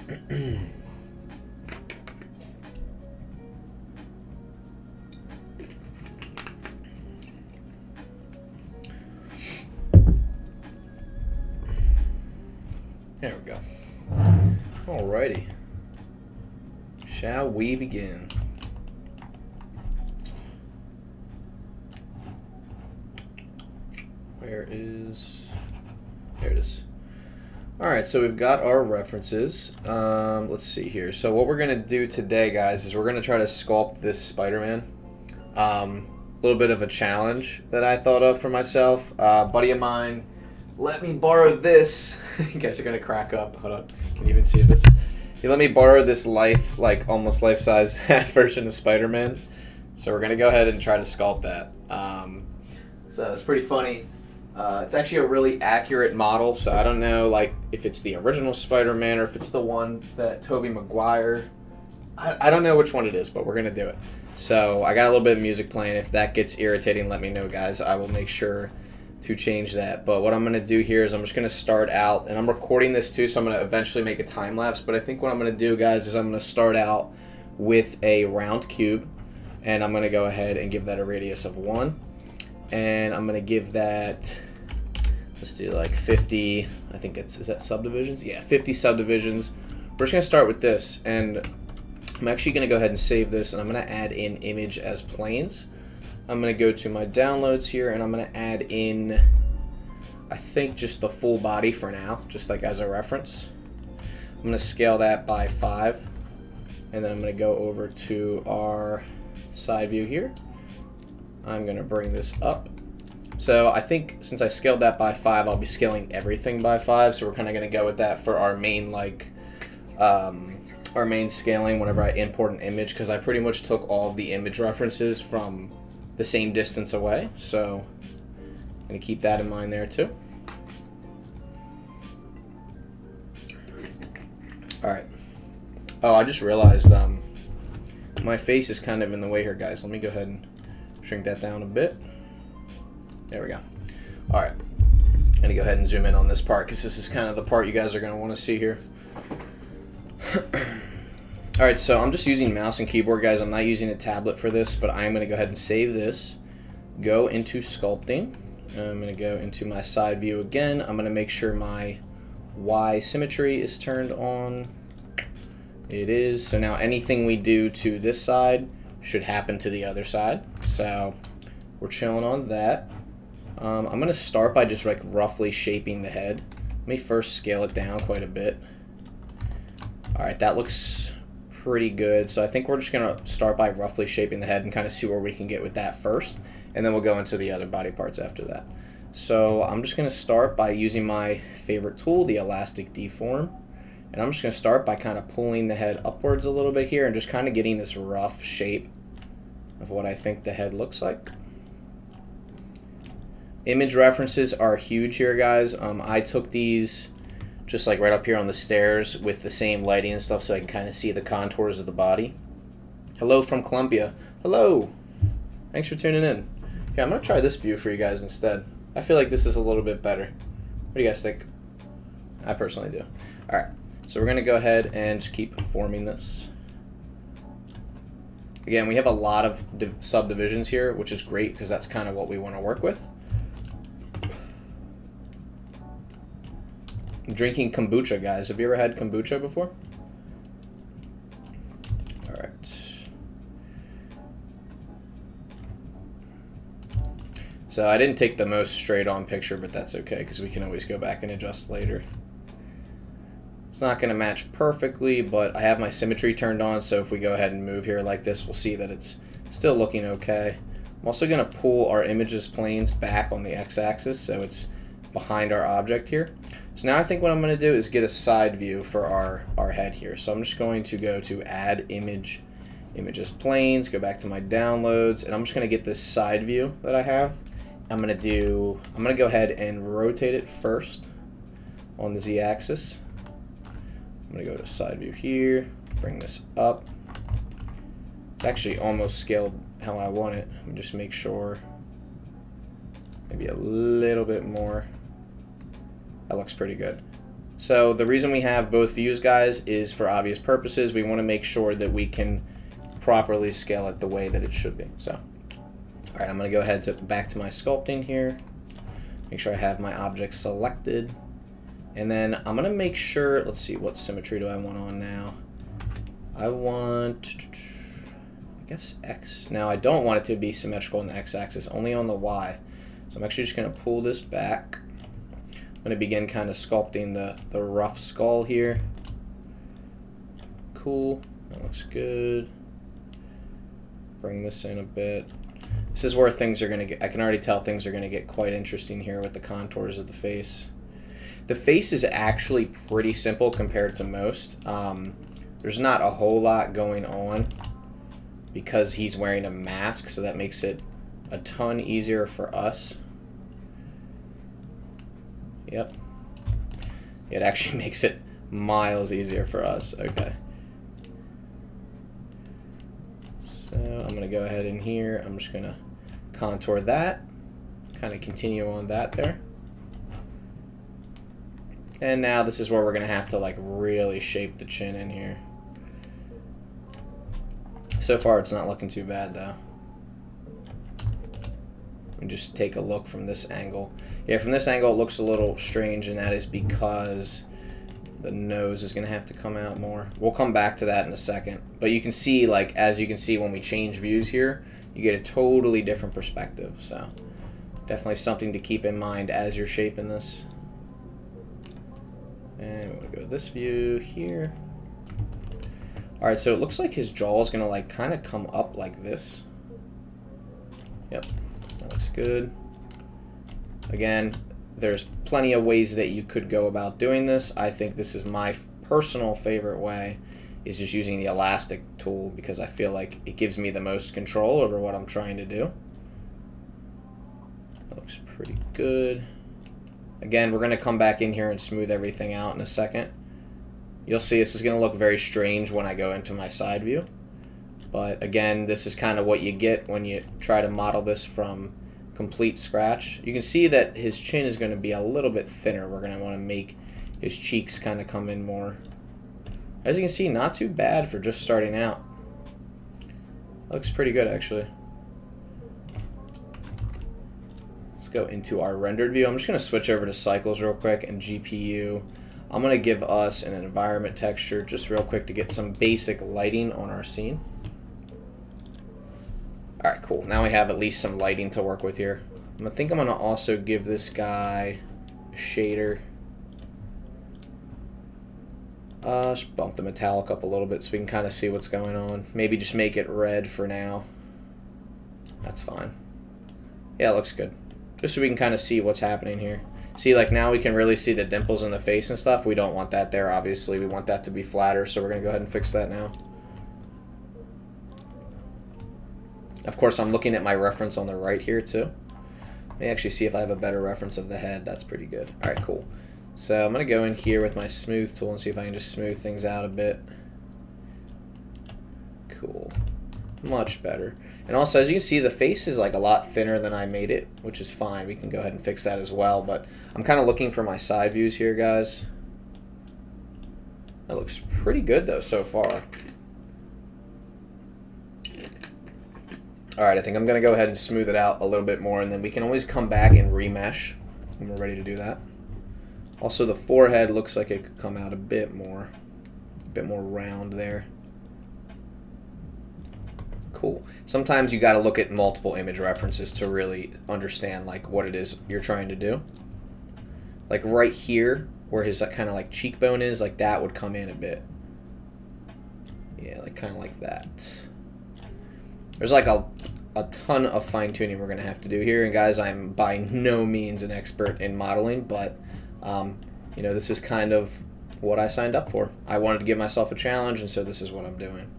There we go. Alrighty. Shall we begin? There it is. Alright, so we've got our references. Let's see here. So what we're going to do today, guys, is we're going to try to sculpt this Spider-Man. A little bit of a challenge that I thought of for myself. A buddy of mine let me borrow this. You guys are going to crack up. Hold on. Can you even see this? He let me borrow this almost life-size version of Spider-Man. So we're going to go ahead and try to sculpt that. So it's pretty funny. It's actually a really accurate model, so I don't know if it's the original Spider-Man or if it's the one that Tobey Maguire. I don't know which one it is, but we're going to do it. So I got a little bit of music playing. If that gets irritating, let me know, guys. I will make sure to change that. But what I'm going to do here is I'm just going to start out, and I'm recording this too, so I'm going to eventually make a time lapse. But I think what I'm going to do, guys, is I'm going to start out with a round cube, and I'm going to go ahead and give that a radius of 1. And I'm going to give that, let's do like 50, I think is that subdivisions? Yeah, 50 subdivisions. We're just going to start with this, and I'm actually going to go ahead and save this, and I'm going to add in image as planes. I'm going to go to my downloads here, and I'm going to add in, I think, just the full body for now, just like as a reference. I'm going to scale that by 5, and then I'm going to go over to our side view here. I'm going to bring this up. So I think since I scaled that by 5, I'll be scaling everything by 5, so we're kind of going to go with that for our main our main scaling whenever I import an image, because I pretty much took all of the image references from the same distance away, so I'm going to keep that in mind there too. Alright. Oh, I just realized my face is kind of in the way here, guys. Let me go ahead and shrink that down a bit. There we go. Alright. I'm going to go ahead and zoom in on this part, because this is kind of the part you guys are going to want to see here. Alright, so I'm just using mouse and keyboard, guys. I'm not using a tablet for this, but I'm going to go ahead and save this. Go into sculpting. I'm going to go into my side view again. I'm going to make sure my Y symmetry is turned on. It is. So now anything we do to this side should happen to the other side. So we're chilling on that. I'm going to start by just roughly shaping the head. Let me first scale it down quite a bit. Alright, that looks pretty good. So I think we're just going to start by roughly shaping the head and kind of see where we can get with that first. And then we'll go into the other body parts after that. So I'm just going to start by using my favorite tool, the elastic deform. And I'm just going to start by kind of pulling the head upwards a little bit here and just kind of getting this rough shape of what I think the head looks like. Image references are huge here, guys. I took these just right up here on the stairs with the same lighting and stuff so I can kind of see the contours of the body. Hello from Columbia. Hello. Thanks for tuning in. Okay, I'm going to try this view for you guys instead. I feel like this is a little bit better. What do you guys think? I personally do. Alright, so we're going to go ahead and just keep forming this. Again, we have a lot of subdivisions here, which is great because that's kind of what we want to work with. I'm drinking kombucha, guys. Have you ever had kombucha before? Alright. So I didn't take the most straight-on picture, but that's okay because we can always go back and adjust later. It's not going to match perfectly, but I have my symmetry turned on, so if we go ahead and move here like this, we'll see that it's still looking okay. I'm also going to pull our images planes back on the x-axis, so it's behind our object here. So now I think what I'm going to do is get a side view for our head here. So I'm just going to go to add image, images planes, go back to my downloads, and I'm just going to get this side view that I have. I'm going to go ahead and rotate it first on the z-axis. I'm going to go to side view here, bring this up. It's actually almost scaled how I want it. Let me just make sure. Maybe a little bit more. That looks pretty good. So the reason we have both views, guys, is for obvious purposes. We want to make sure that we can properly scale it the way that it should be. So, all right, I'm going to go ahead to back to my sculpting here. Make sure I have my object selected. And then I'm going to make sure, let's see, what symmetry do I want on now? I want, I guess, X. Now, I don't want it to be symmetrical on the X-axis, only on the Y. So I'm actually just going to pull this back. I'm going to begin kind of sculpting the rough skull here. Cool. That looks good. Bring this in a bit. This is where things are going to get, I can already tell things are going to get quite interesting here with the contours of the face. The face is actually pretty simple compared to most. There's not a whole lot going on because he's wearing a mask, so that makes it a ton easier for us. Yep. It actually makes it miles easier for us. Okay. So I'm going to go ahead in here. I'm just going to contour that. Kind of continue on that there. And now this is where we're going to have to like really shape the chin in here. So far it's not looking too bad though. And just take a look from this angle. Yeah, from this angle it looks a little strange, and that is because the nose is going to have to come out more. We'll come back to that in a second. But you can see, like, as you can see when we change views here, you get a totally different perspective. So definitely something to keep in mind as you're shaping this. And we're going to go to this view here. Alright, so it looks like his jaw is going to like kind of come up like this. Yep, that looks good. Again, there's plenty of ways that you could go about doing this. I think this is my personal favorite way, is just using the elastic tool, because I feel like it gives me the most control over what I'm trying to do. That looks pretty good. Again, we're going to come back in here and smooth everything out in a second. You'll see this is going to look very strange when I go into my side view. But again, this is kind of what you get when you try to model this from complete scratch. You can see that his chin is going to be a little bit thinner. We're going to want to make his cheeks kind of come in more. As you can see, not too bad for just starting out. Looks pretty good, actually. Let's go into our rendered view. I'm just going to switch over to cycles real quick and GPU. I'm going to give us an environment texture just real quick to get some basic lighting on our scene. Alright, cool. Now we have at least some lighting to work with here. I think I'm going to also give this guy a shader. Just bump the metallic up a little bit so we can kind of see what's going on. Maybe just make it red for now. That's fine. Yeah, it looks good. Just so we can kind of see what's happening here. See, like now we can really see the dimples in the face and stuff. We don't want that there, obviously. We want that to be flatter, so we're going to go ahead and fix that now. Of course, I'm looking at my reference on the right here, too. Let me actually see if I have a better reference of the head. That's pretty good. All right, cool. So I'm going to go in here with my smooth tool and see if I can just smooth things out a bit. Cool. Much better. And also, as you can see, the face is like a lot thinner than I made it, which is fine. We can go ahead and fix that as well. But I'm kind of looking for my side views here, guys. That looks pretty good, though, so far. Alright, I think I'm going to go ahead and smooth it out a little bit more, and then we can always come back and remesh when we're ready to do that. Also, the forehead looks like it could come out a bit more round there. Cool. Sometimes you got to look at multiple image references to really understand like what it is you're trying to do. Like right here, where his kind of like cheekbone is, like that would come in a bit. Yeah, like kind of like that. There's like a ton of fine-tuning we're going to have to do here. And guys, I'm by no means an expert in modeling, but you know, this is kind of what I signed up for. I wanted to give myself a challenge, and so this is what I'm doing.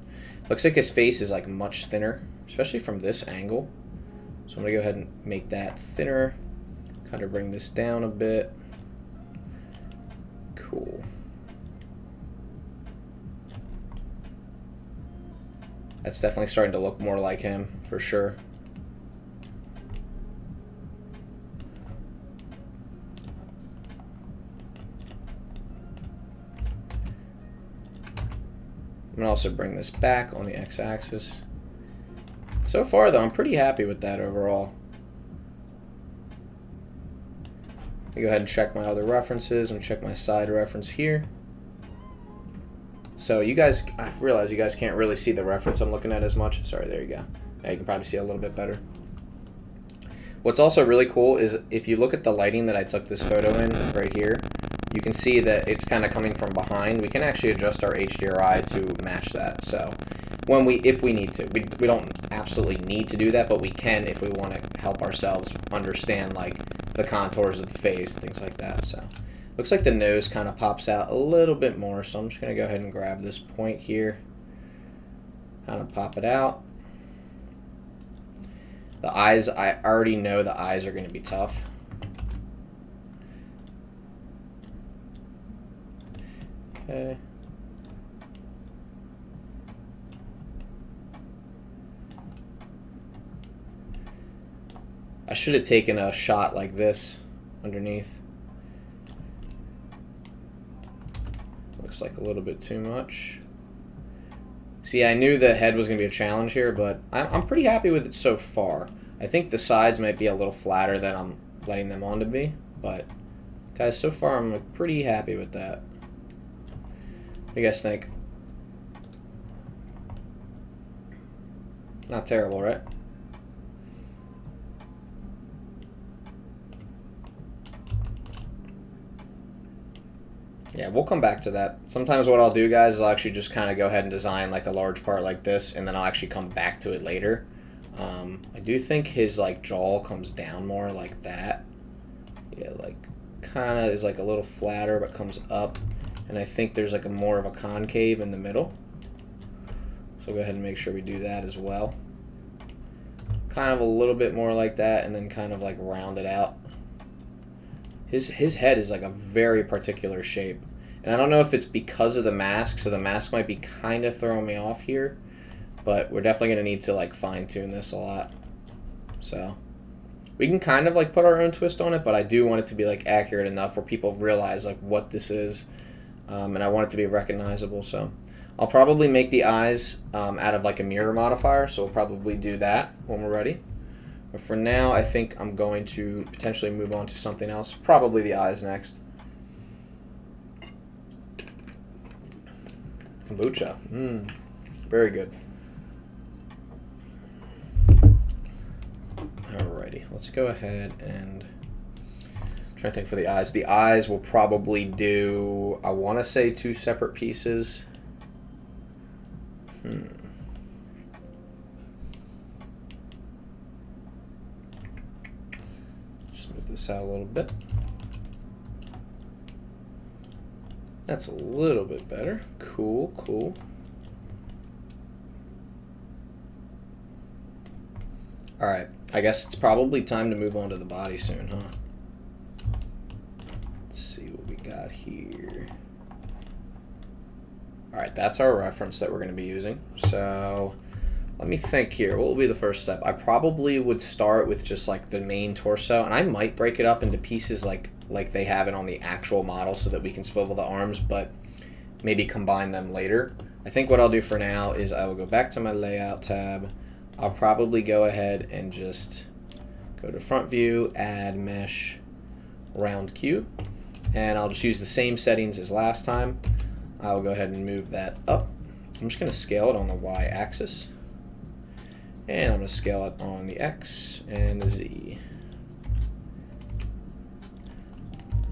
Looks like his face is like much thinner, especially from this angle. So I'm going to go ahead and make that thinner. Kind of bring this down a bit. Cool. That's definitely starting to look more like him, for sure. gonna also bring this back on the x-axis. So far though, I'm pretty happy with that overall. I go ahead and check my other references and check my side reference here. So you guys, I realize you guys can't really see the reference I'm looking at as much. Sorry, there you go. Yeah, you can probably see it a little bit better. What's also really cool is if you look at the lighting that I took this photo in right here, you can see that it's kind of coming from behind. We can actually adjust our HDRI to match that. So if we need to, we don't absolutely need to do that, but we can if we want to help ourselves understand like the contours of the face, things like that. So looks like the nose kind of pops out a little bit more. So I'm just going to go ahead and grab this point here, kind of pop it out. The eyes, I already know the eyes are going to be tough. Okay. I should have taken a shot like this underneath. Looks like a little bit too much. See, I knew the head was going to be a challenge here, but I'm pretty happy with it so far. I think the sides might be a little flatter than I'm letting them on to be, but guys, so far I'm pretty happy with that. What do you guys think? Not terrible, right? Yeah, we'll come back to that. Sometimes what I'll do, guys, is I'll actually just kind of go ahead and design like a large part like this, and then I'll actually come back to it later. I do think his like jaw comes down more like that. Yeah, like kind of is like a little flatter, but comes up. And I think there's like a more of a concave in the middle. So go ahead and make sure we do that as well. Kind of a little bit more like that, and then kind of like round it out. His head is like a very particular shape. And I don't know if it's because of the mask, so the mask might be kind of throwing me off here. But we're definitely going to need to like fine-tune this a lot. So we can kind of like put our own twist on it, but I do want it to be like accurate enough where people realize like what this is. And I want it to be recognizable. So I'll probably make the eyes out of like a mirror modifier. So we'll probably do that when we're ready. But for now, I think I'm going to potentially move on to something else. Probably the eyes next. Kombucha. Very good. Alrighty, let's go ahead and try to think for the eyes. The eyes will probably do, I want to say 2 separate pieces. Smooth this out a little bit. That's a little bit better. Cool, cool. Alright, I guess it's probably time to move on to the body soon, huh? Let's see what we got here. Alright, that's our reference that we're going to be using. So, let me think here. What will be the first step? I probably would start with just like the main torso, and I might break it up into pieces like they have it on the actual model so that we can swivel the arms, but maybe combine them later. I think what I'll do for now is I will go back to my layout tab. I'll probably go ahead and just go to front view, add mesh, round cube, and I'll just use the same settings as last time. I'll go ahead and move that up. I'm just going to scale it on the Y axis, and I'm going to scale it on the X and the Z.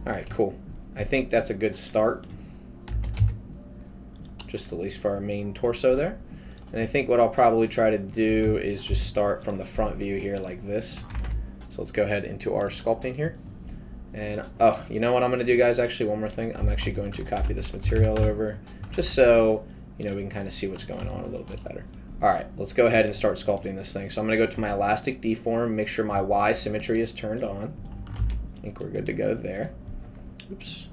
Alright, cool. I think that's a good start, just at least for our main torso there. And I think what I'll probably try to do is just start from the front view here like this. So let's go ahead into our sculpting here. And, oh, you know what I'm going to do, guys? Actually, one more thing. I'm actually going to copy this material over just so, you know, we can kind of see what's going on a little bit better. All right, let's go ahead and start sculpting this thing. So I'm going to go to my elastic deform, make sure my Y symmetry is turned on. I think we're good to go there. Oops.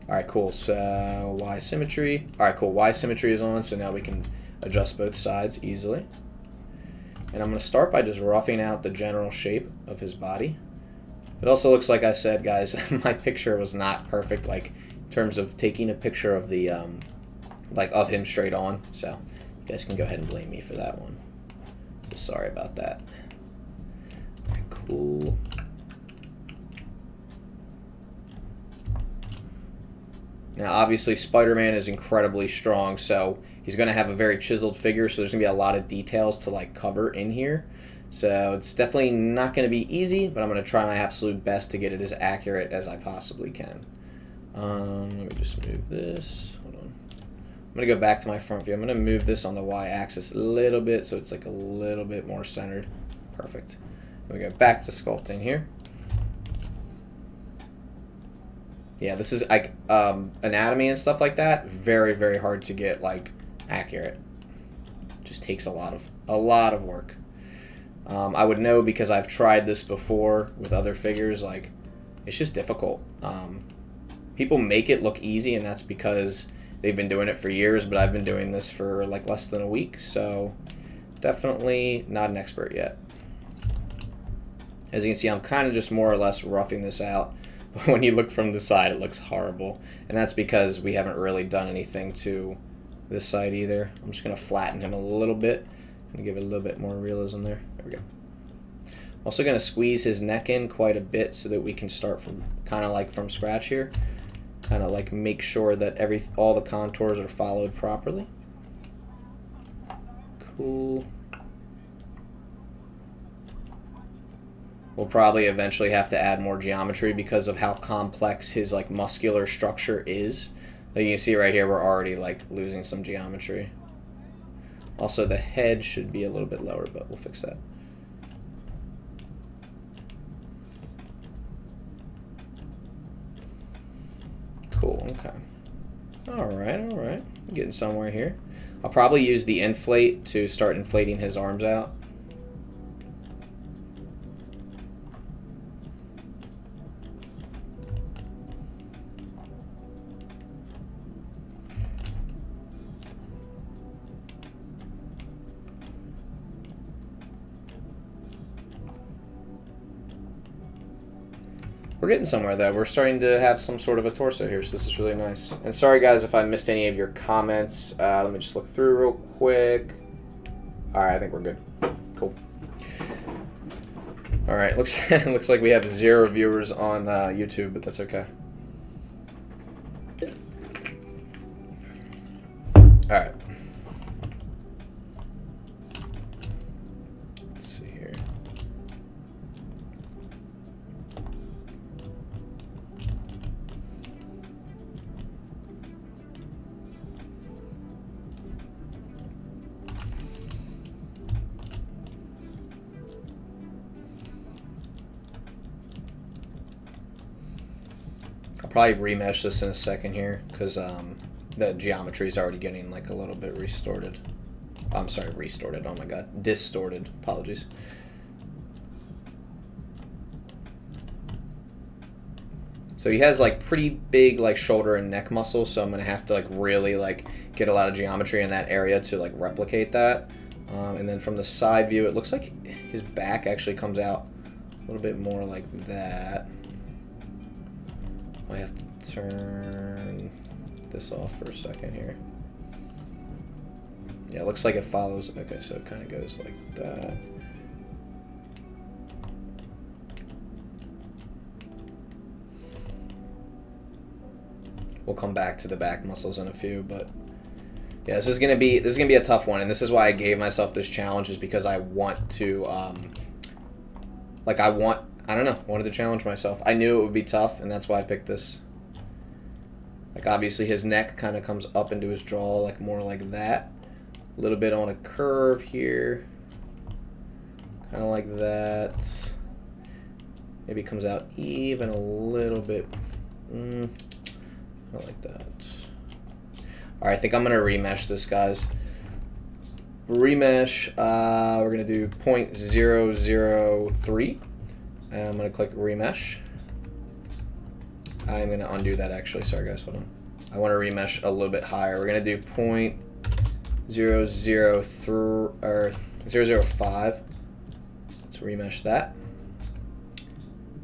All right, cool. So Y symmetry. All right, cool. Y symmetry is on, so now we can adjust both sides easily. And I'm going to start by just roughing out the general shape of his body. It also looks like I said, guys, my picture was not perfect, like in terms of taking a picture of the like of him straight on. So you guys can go ahead and blame me for that one. So sorry about that. All right, cool. Now, obviously, Spider-Man is incredibly strong, so he's going to have a very chiseled figure, so there's going to be a lot of details to, like, cover in here. So it's definitely not going to be easy, but I'm going to try my absolute best to get it as accurate as I possibly can. Let me just move this. Hold on. I'm going to go back to my front view. I'm going to move this on the Y-axis a little bit so it's, like, a little bit more centered. Perfect. We go back to sculpting here. Yeah, this is like anatomy and stuff like that. Very, very hard to get like accurate. Just takes a lot of work. I would know because I've tried this before with other figures. Like, it's just difficult. People make it look easy, and that's because they've been doing it for years. But I've been doing this for like less than a week, so definitely not an expert yet. As you can see, I'm kind of just more or less roughing this out. But when you look from the side, it looks horrible. And that's because we haven't really done anything to this side either. I'm just going to flatten him a little bit and give it a little bit more realism there. There we go. Also going to squeeze his neck in quite a bit so that we can start from kind of like from scratch here. Kind of like make sure that all the contours are followed properly. Cool. We'll probably eventually have to add more geometry because of how complex his like muscular structure is. Like you can see right here, we're already like losing some geometry. Also, the head should be a little bit lower, but we'll fix that. Cool, okay. All right, I'm getting somewhere here. I'll probably use the inflate to start inflating his arms out. We're getting somewhere though. We're starting to have some sort of a torso here, so this is really nice. And sorry guys if I missed any of your comments. Let me just look through real quick. Alright, I think we're good. Cool. Alright, looks like we have 0 viewers on YouTube, but that's okay. Alright. Let's see here. I'll probably remesh this in a second here because the geometry is already getting like a little bit restored. I'm sorry, restored. Oh my god, distorted. Apologies. So he has like pretty big like shoulder and neck muscles, so I'm gonna have to like really like get a lot of geometry in that area to like replicate that. And then from the side view, it looks like his back actually comes out a little bit more like that. I have to turn this off for a second here. Yeah, it looks like it follows. Okay, so it kind of goes like that. We'll come back to the back muscles in a few, but yeah, this is gonna be a tough one, and this is why I gave myself this challenge, is because I want to wanted to challenge myself. I knew it would be tough, and that's why I picked this. Like obviously his neck kind of comes up into his jaw, like more like that. A little bit on a curve here, kind of like that. Maybe it comes out even a little bit. Not like that. All right, I think I'm gonna remesh this, guys. Remesh. We're gonna do 0.003. And I'm gonna click remesh. I'm gonna undo that actually. Sorry guys, hold on. I want to remesh a little bit higher. We're gonna do 0.003 or 0.005. Let's remesh that.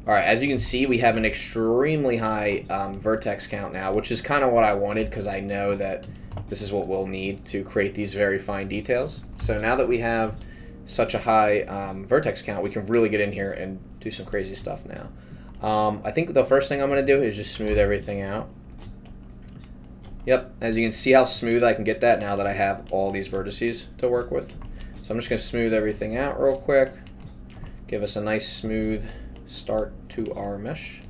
All right, as you can see, we have an extremely high vertex count now, which is kind of what I wanted because I know that this is what we'll need to create these very fine details. So now that we have such a high vertex count, we can really get in here and do some crazy stuff now. I think the first thing I'm going to do is just smooth everything out. Yep, as you can see how smooth I can get that now that I have all these vertices to work with. So I'm just going to smooth everything out real quick. Give us a nice smooth start to our mesh.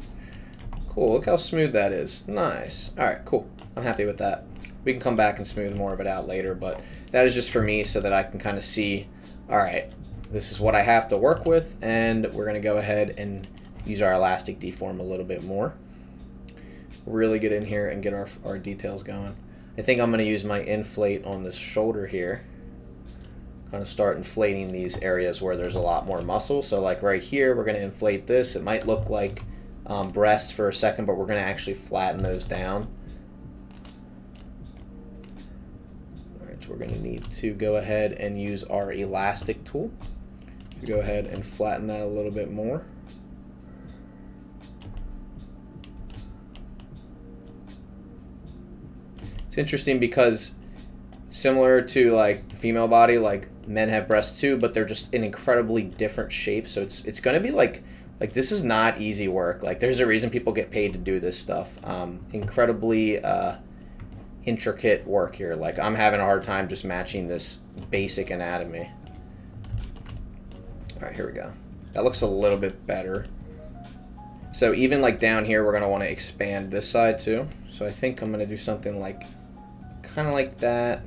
Cool, look how smooth that is. Nice. Alright, cool. I'm happy with that. We can come back and smooth more of it out later, but that is just for me so that I can kind of see, alright, this is what I have to work with, and we're going to go ahead and use our elastic deform a little bit more. Really get in here and get our details going. I think I'm going to use my inflate on this shoulder here. Kind of start inflating these areas where there's a lot more muscle. So like right here, we're going to inflate this. It might look like breasts for a second, but we're going to actually flatten those down. All right, so we're going to need to go ahead and use our elastic tool to go ahead and flatten that a little bit more. It's interesting because similar to like the female body, like men have breasts too, but they're just in incredibly different shapes. So it's going to be like this is not easy work. Like there's a reason people get paid to do this stuff. Incredibly intricate work here. Like I'm having a hard time just matching this basic anatomy. All right, here we go. That looks a little bit better. So even like down here, we're going to want to expand this side too. So I think I'm going to do something like kind of like that.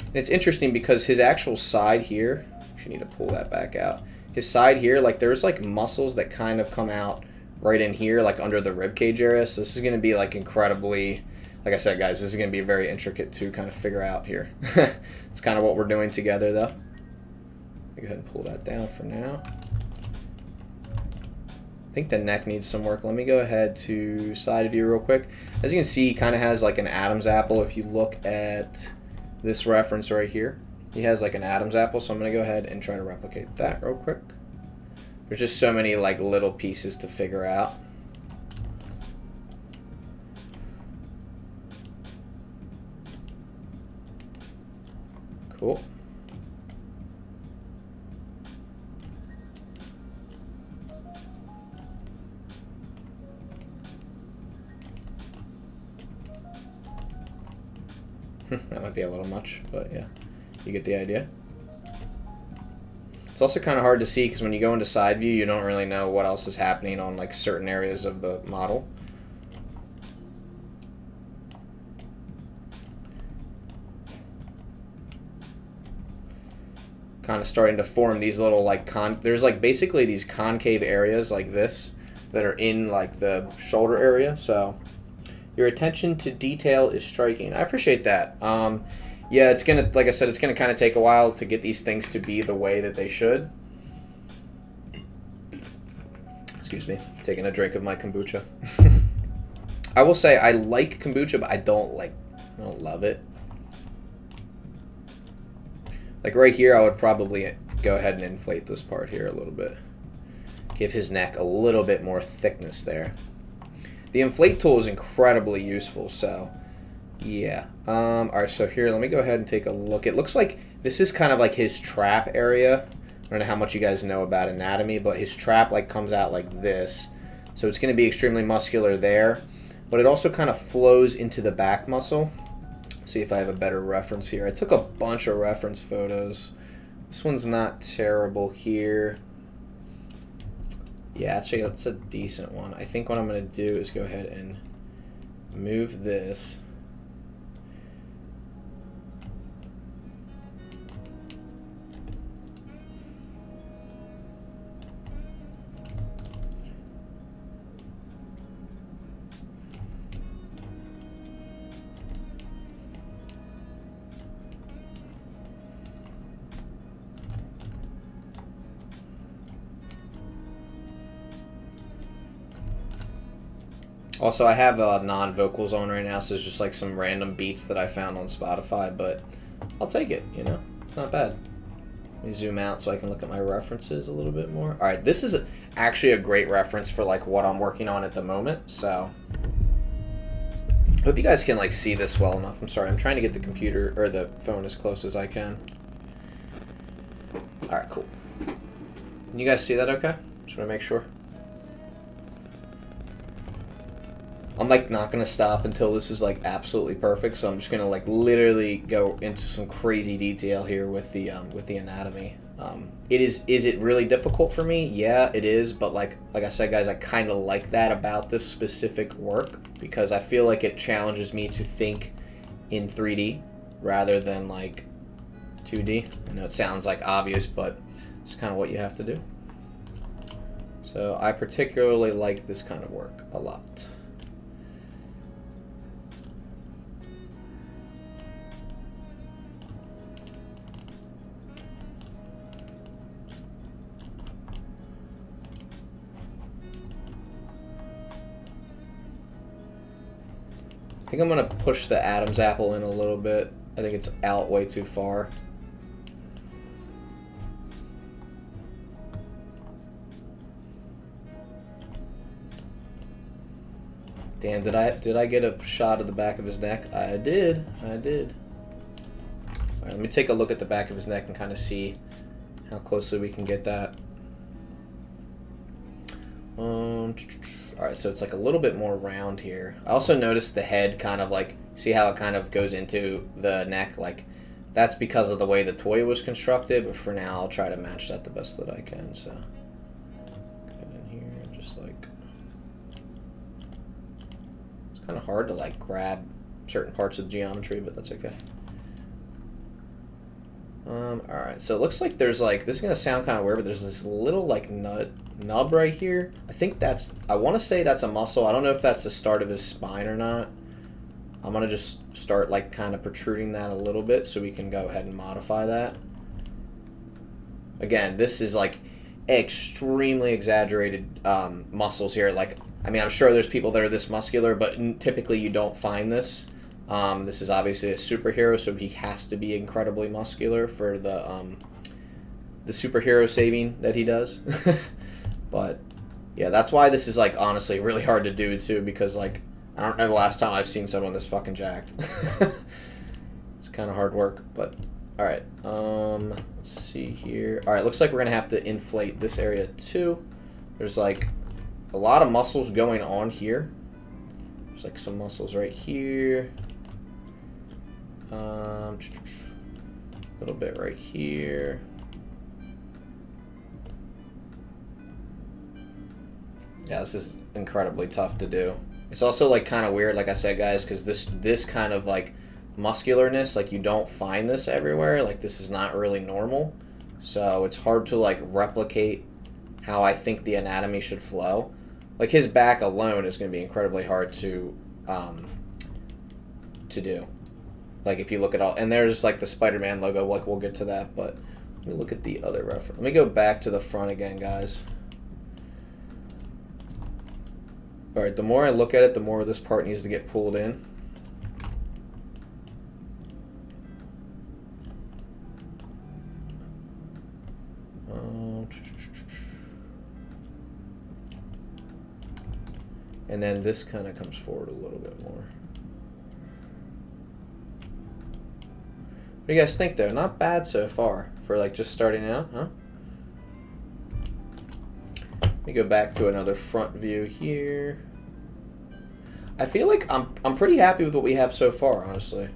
And it's interesting because his actual side here, I need to pull that back out. His side here, like there's like muscles that kind of come out right in here, like under the rib cage area. So this is going to be like incredibly, like I said, guys, this is going to be very intricate to kind of figure out here. It's kind of what we're doing together though. Go ahead and pull that down for now. I think the neck needs some work. Let me go ahead to side view real quick. As you can see, he kind of has like an Adam's apple. If you look at this reference right here, he has like an Adam's apple, so I'm going to go ahead and try to replicate that real quick. There's just so many like little pieces to figure out. Cool. That might be a little much, but yeah, you get the idea. It's also kind of hard to see because when you go into side view, you don't really know what else is happening on like certain areas of the model. Kind of starting to form these little like there's like basically these concave areas like this that are in like the shoulder area. So your attention to detail is striking. I appreciate that. Yeah, it's gonna, like I said, it's gonna kind of take a while to get these things to be the way that they should. Excuse me, taking a drink of my kombucha. I will say I like kombucha, but I don't love it. Like right here, I would probably go ahead and inflate this part here a little bit. Give his neck a little bit more thickness there. The inflate tool is incredibly useful, so yeah. Alright, so here, let me go ahead and take a look. It looks like this is kind of like his trap area. I don't know how much you guys know about anatomy, but his trap like comes out like this. So it's going to be extremely muscular there, but it also kind of flows into the back muscle. See if I have a better reference here. I took a bunch of reference photos. This one's not terrible here. Yeah, actually, that's a decent one. I think what I'm going to do is go ahead and move this. Also, I have non-vocals on right now, so it's just like some random beats that I found on Spotify, but I'll take it, you know? It's not bad. Let me zoom out so I can look at my references a little bit more. Alright, this is, actually a great reference for like what I'm working on at the moment. So hope you guys can like see this well enough. I'm sorry, I'm trying to get the computer or the phone as close as I can. All right, cool. Can you guys see that okay? Just want to make sure. I'm like not gonna stop until this is like absolutely perfect, so I'm just gonna like literally go into some crazy detail here with the anatomy. Is it really difficult for me? Yeah, it is, but like I said, guys, I kind of like that about this specific work because I feel like it challenges me to think in 3D rather than like 2D. I know it sounds like obvious, but it's kind of what you have to do. So I particularly like this kind of work a lot. I think I'm going to push the Adam's apple in a little bit. I think it's out way too far. Damn, did I get a shot of the back of his neck? I did. All right, let me take a look at the back of his neck and kind of see how closely we can get that. Alright, so it's like a little bit more round here. I also noticed the head kind of like, see how it kind of goes into the neck? Like, that's because of the way the toy was constructed, but for now I'll try to match that the best that I can, so. Get in here, just like. It's kind of hard to like grab certain parts of geometry, but that's okay. Alright, so it looks like there's like, this is going to sound kind of weird, but there's this little like nub right here. I think that's, I want to say that's a muscle. I don't know if that's the start of his spine or not. I'm going to just start like kind of protruding that a little bit so we can go ahead and modify that. Again, this is like extremely exaggerated muscles here. Like, I mean, I'm sure there's people that are this muscular, but typically you don't find this. This is obviously a superhero, so he has to be incredibly muscular for the superhero saving that he does. But yeah, that's why this is like honestly really hard to do too, because like I don't know the last time I've seen someone this fucking jacked. It's kind of hard work, but all right. Let's see here. All right, looks like we're gonna have to inflate this area too. There's like a lot of muscles going on here. There's like some muscles right here. A little bit right here. Yeah, this is incredibly tough to do. It's also like kind of weird, like I said, guys, because this kind of like muscularness, like you don't find this everywhere. Like this is not really normal, so it's hard to like replicate how I think the anatomy should flow. Like his back alone is going to be incredibly hard to do. Like if you look at all, and there's like the Spider-Man logo. Like we'll get to that, but let me look at the other reference. Let me go back to the front again, guys. All right, the more I look at it, the more this part needs to get pulled in. And then this kind of comes forward a little bit more. What do you guys think though? Not bad so far for like just starting out, huh? Let me go back to another front view here. I feel like I'm pretty happy with what we have so far, honestly.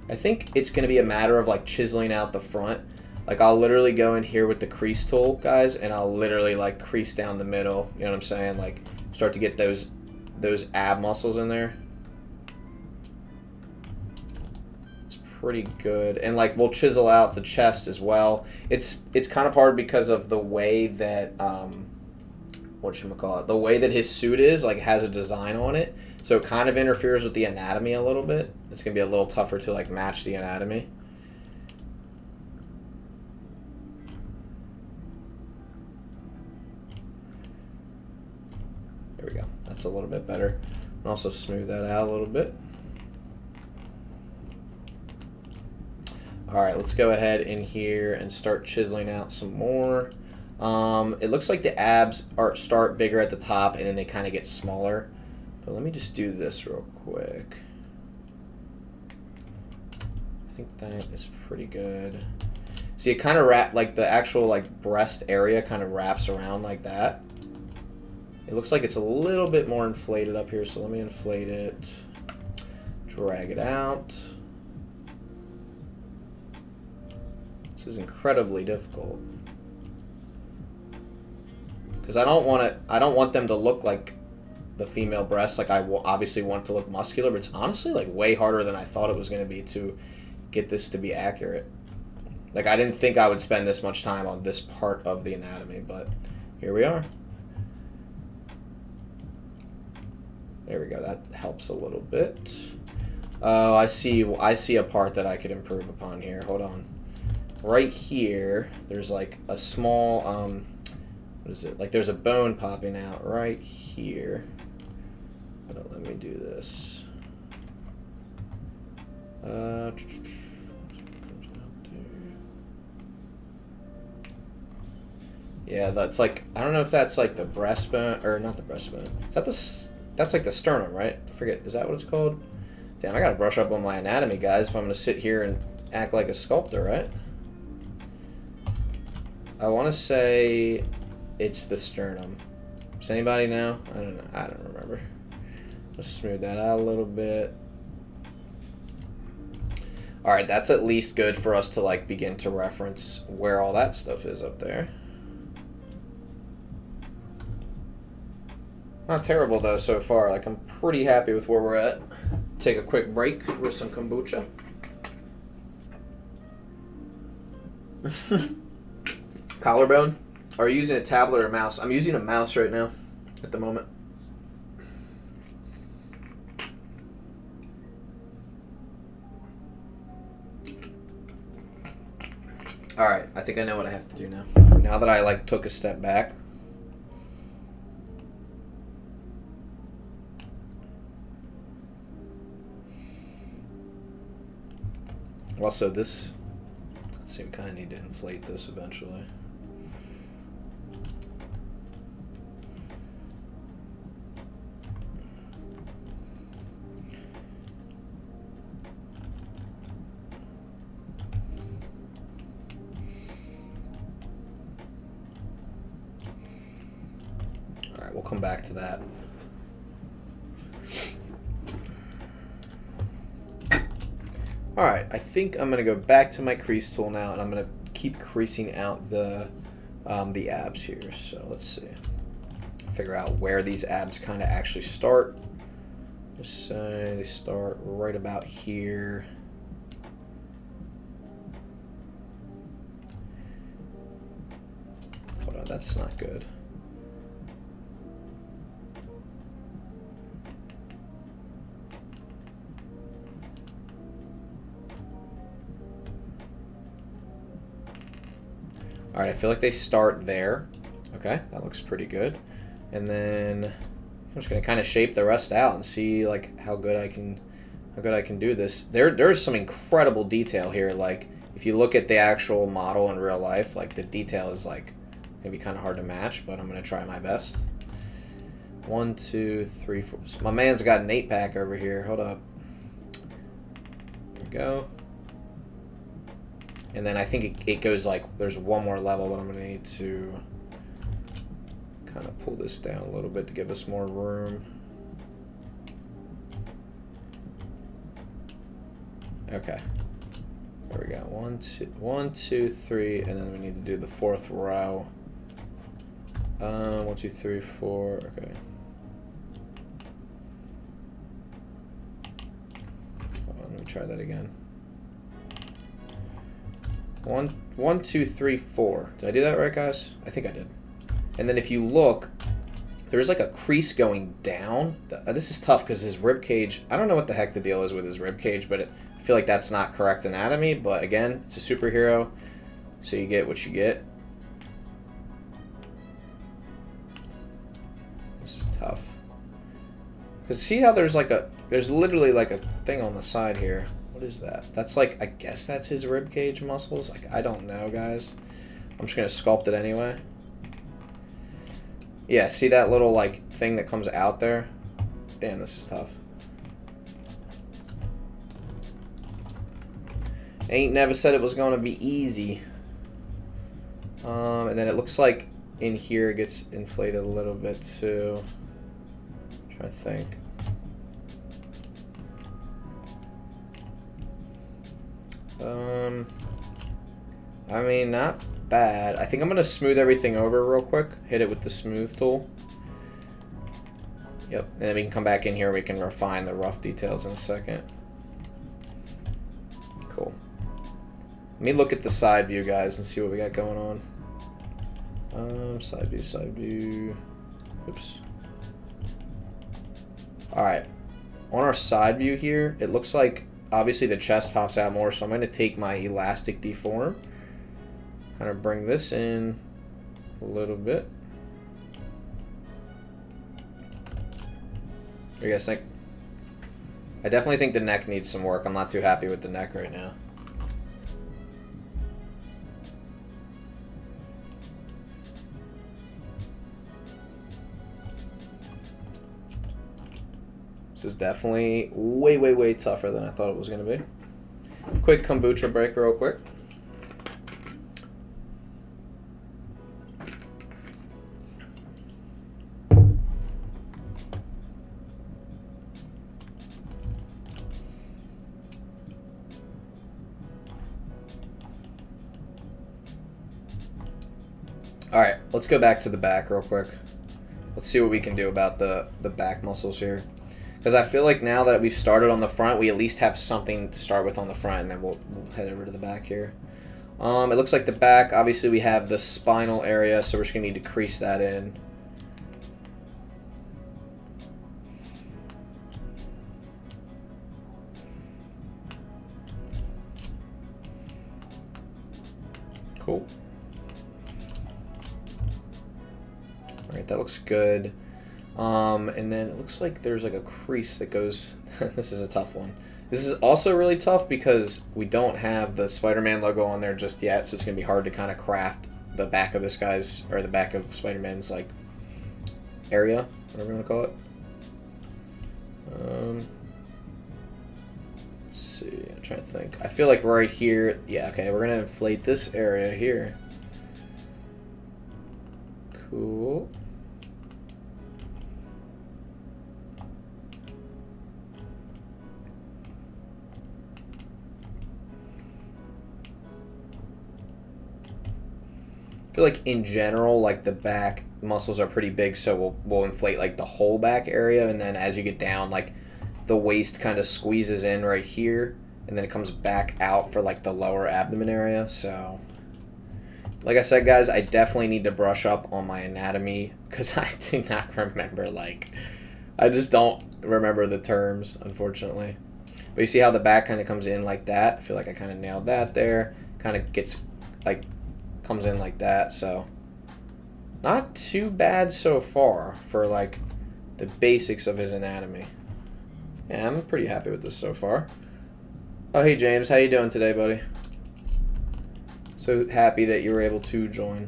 I think it's going to be a matter of like chiseling out the front. Like I'll literally go in here with the crease tool, guys, and I'll literally like crease down the middle, you know what I'm saying? Like start to get those ab muscles in there. It's pretty good. And like we'll chisel out the chest as well. It's kind of hard because of the way that whatchamacallit, the way that his suit is, like has a design on it. So it kind of interferes with the anatomy a little bit. It's going to be a little tougher to like match the anatomy. There we go. That's a little bit better. And also smooth that out a little bit. All right, let's go ahead in here and start chiseling out some more. It looks like the abs start bigger at the top and then they kind of get smaller. But let me just do this real quick. I think that is pretty good. See, it kind of like the actual like breast area kind of wraps around like that. It looks like it's a little bit more inflated up here, so let me inflate it. Drag it out. This is incredibly difficult. Because I don't want them to look like the female breasts. Like I obviously want it to look muscular, but it's honestly like way harder than I thought it was going to be to get this to be accurate. Like I didn't think I would spend this much time on this part of the anatomy, but here we are. There we go. That helps a little bit. Oh, I see a part that I could improve upon here. Hold on. Right here, there's like a small, what is it? Like there's a bone popping out right here. Hold on, let me do this. Yeah, that's like, I don't know if that's like the breastbone, or not the breastbone. Is that that's like the sternum, right? I forget, is that what it's called? Damn, I gotta brush up on my anatomy, guys, if I'm gonna sit here and act like a sculptor, right? I want to say it's the sternum. Does anybody know? I don't know. I don't remember. Let's smooth that out a little bit. All right, that's at least good for us to like begin to reference where all that stuff is up there. Not terrible though so far. Like I'm pretty happy with where we're at. Take a quick break with some kombucha. Collarbone? Are you using a tablet or a mouse? I'm using a mouse right now at the moment. Alright, I think I know what I have to do now. Now that I like took a step back. Also this, let's see, we kind of need to inflate this eventually. Alright, we'll come back to that. Alright, I think I'm going to go back to my crease tool now, and I'm going to keep creasing out the abs here. So let's see. Figure out where these abs kind of actually start. Just say they start right about here. Hold on, that's not good. All right, I feel like they start there. Okay, that looks pretty good. And then I'm just gonna kind of shape the rest out and see like how good I can do this. There's some incredible detail here. Like if you look at the actual model in real life, like the detail is like gonna be kind of hard to match, but I'm gonna try my best. 1, 2, 3, 4. So my man's got an 8-pack over here. Hold up. There we go. And then I think it goes like, there's one more level, but I'm going to need to kind of pull this down a little bit to give us more room. Okay. There we go. 1, 2, 3, and then we need to do the 4th row. 1, 2, 3, 4. Okay. Hold on, let me try that again. 1, 2, 3, 4. Did I do that right, guys? I think I did. And then if you look, there's like a crease going down. This is tough because his rib cage, I don't know what the heck the deal is with his rib cage, but I feel like that's not correct anatomy. But again, it's a superhero, so you get what you get. This is tough. Because see how there's literally like a thing on the side here. What is that? That's like, I guess that's his rib cage muscles. Like, I don't know, guys. I'm just going to sculpt it anyway. Yeah, see that little like thing that comes out there? Damn, this is tough. Ain't never said it was going to be easy. And then it looks like in here it gets inflated a little bit too. I'm trying to think. I mean, not bad. I think I'm gonna smooth everything over real quick. Hit it with the smooth tool. Yep, and then we can come back in here and we can refine the rough details in a second. Cool. Let me look at the side view, guys, and see what we got going on. Side view, side view. Oops. Alright. On our side view here, it looks like obviously the chest pops out more, so I'm going to take my elastic deform. Kind of bring this in a little bit. What do you guys think? I definitely think the neck needs some work. I'm not too happy with the neck right now. This is definitely way, way, way tougher than I thought it was going to be. Quick kombucha break real quick. Alright, let's go back to the back real quick. Let's see what we can do about the back muscles here. Because I feel like now that we've started on the front, we at least have something to start with on the front, and then we'll head over to the back here. It looks like the back, obviously we have the spinal area, so we're just going to need to crease that in. Cool. Alright, that looks good. And then it looks like there's like a crease that goes... This is a tough one. This is also really tough because we don't have the Spider-Man logo on there just yet, so it's going to be hard to kind of craft the back of this guy's, or the back of Spider-Man's, like, area, whatever you want to call it. Let's see, I'm trying to think. I feel like right here, yeah, okay, we're going to inflate this area here. Cool. I feel like in general, like the back muscles are pretty big, so we'll inflate like the whole back area, and then as you get down, like the waist kind of squeezes in right here, and then it comes back out for like the lower abdomen area. So, like I said, guys, I definitely need to brush up on my anatomy because I do not remember, like, I just don't remember the terms, unfortunately. But you see how the back kind of comes in like that? I feel like I kind of nailed that there. Kind of gets like comes in like that, so not too bad so far for like the basics of his anatomy. Yeah, I'm pretty happy with this so far. Oh, hey James, how you doing today, buddy? So happy that you were able to join.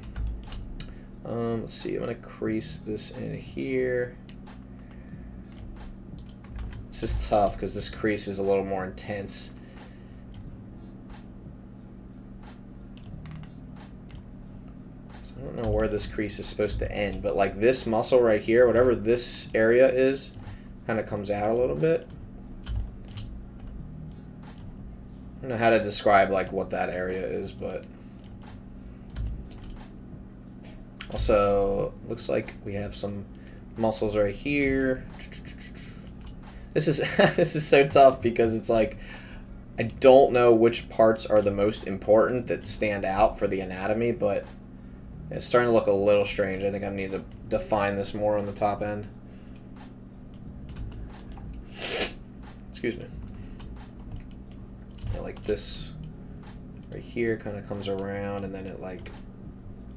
Let's see, I'm gonna crease this in here. This is tough because this crease is a little more intense. I don't know where this crease is supposed to end, but like this muscle right here, whatever this area is, kind of comes out a little bit. I don't know how to describe like what that area is, but also looks like we have some muscles right here. This is this is so tough because it's like I don't know which parts are the most important that stand out for the anatomy, but it's starting to look a little strange. I think I need to define this more on the top end. Excuse me. Yeah, like this right here kind of comes around, and then it like,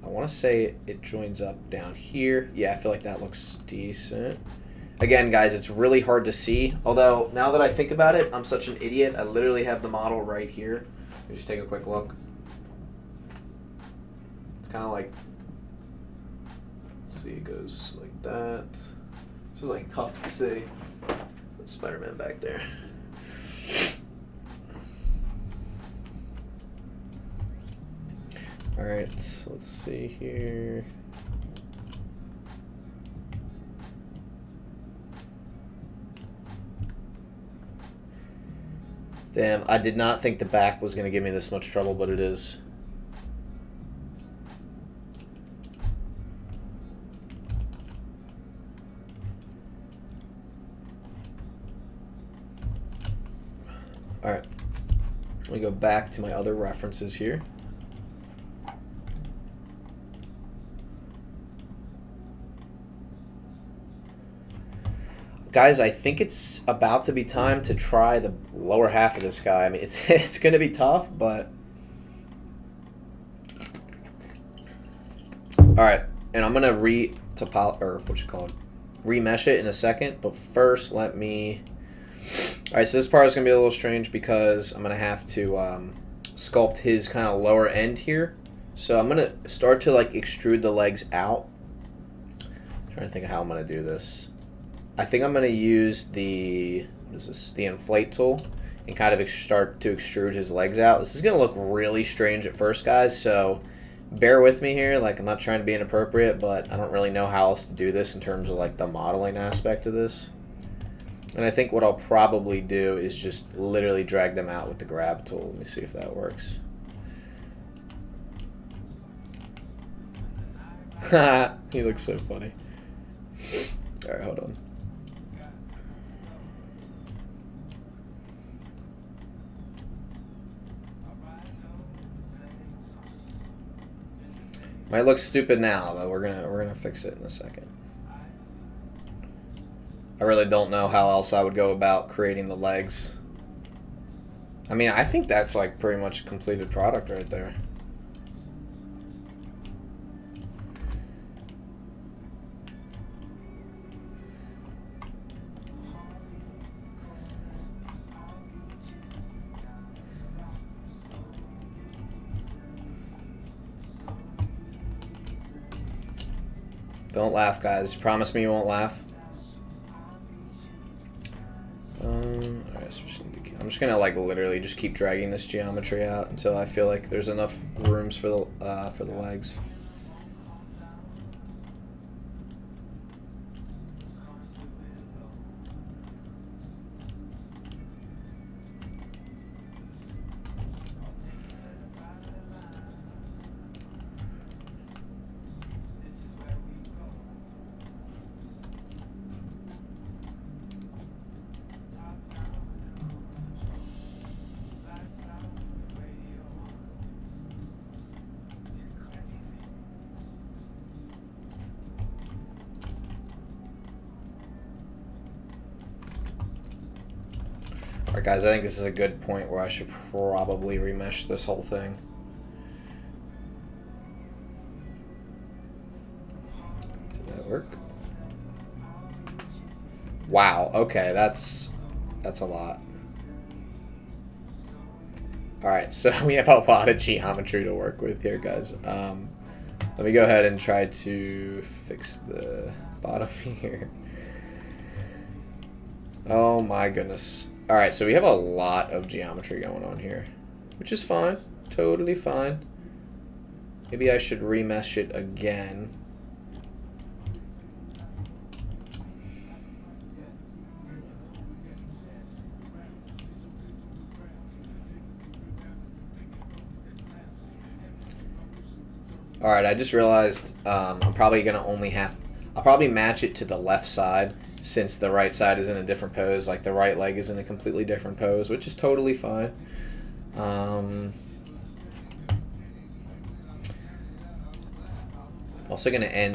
I want to say it joins up down here. Yeah, I feel like that looks decent. Again, guys, it's really hard to see. Although, now that I think about it, I'm such an idiot. I literally have the model right here. Let me just take a quick look. It's kind of like, let's see it goes like that. This is like tough to see. Put Spider-Man back there. Alright, let's see here. Damn, I did not think the back was going to give me this much trouble, but it is. Alright, let me go back to my other references here. Guys, I think it's about to be time to try the lower half of this guy. I mean, it's going to be tough, but... Alright, and I'm going to remesh it in a second, but first let me... Alright, so this part is going to be a little strange because I'm going to have to sculpt his kind of lower end here. So I'm going to start to like extrude the legs out. I'm trying to think of how I'm going to do this. I think I'm going to use the, what is this, the inflate tool and kind of start to extrude his legs out. This is going to look really strange at first, guys, so bear with me here. Like, I'm not trying to be inappropriate, but I don't really know how else to do this in terms of like the modeling aspect of this. And I think what I'll probably do is just literally drag them out with the grab tool. Let me see if that works. He looks so funny. Alright, hold on. Might look stupid now, but we're gonna fix it in a second. I really don't know how else I would go about creating the legs. I mean, I think that's like pretty much a completed product right there. Don't laugh, guys. Promise me you won't laugh. Alright, so I'm just gonna like literally just keep dragging this geometry out until I feel like there's enough rooms for the legs. Alright guys, I think this is a good point where I should probably remesh this whole thing. Did that work? Wow, okay, that's a lot. Alright, so we have a lot of geometry to work with here, guys. Let me go ahead and try to fix the bottom here. Oh my goodness. Alright, so we have a lot of geometry going on here, which is fine. Totally fine. Maybe I should remesh it again. Alright, I just realized I'm probably going to I'll probably match it to the left side since the right side is in a different pose. Like the right leg is in a completely different pose, which is totally fine. I'm also going to end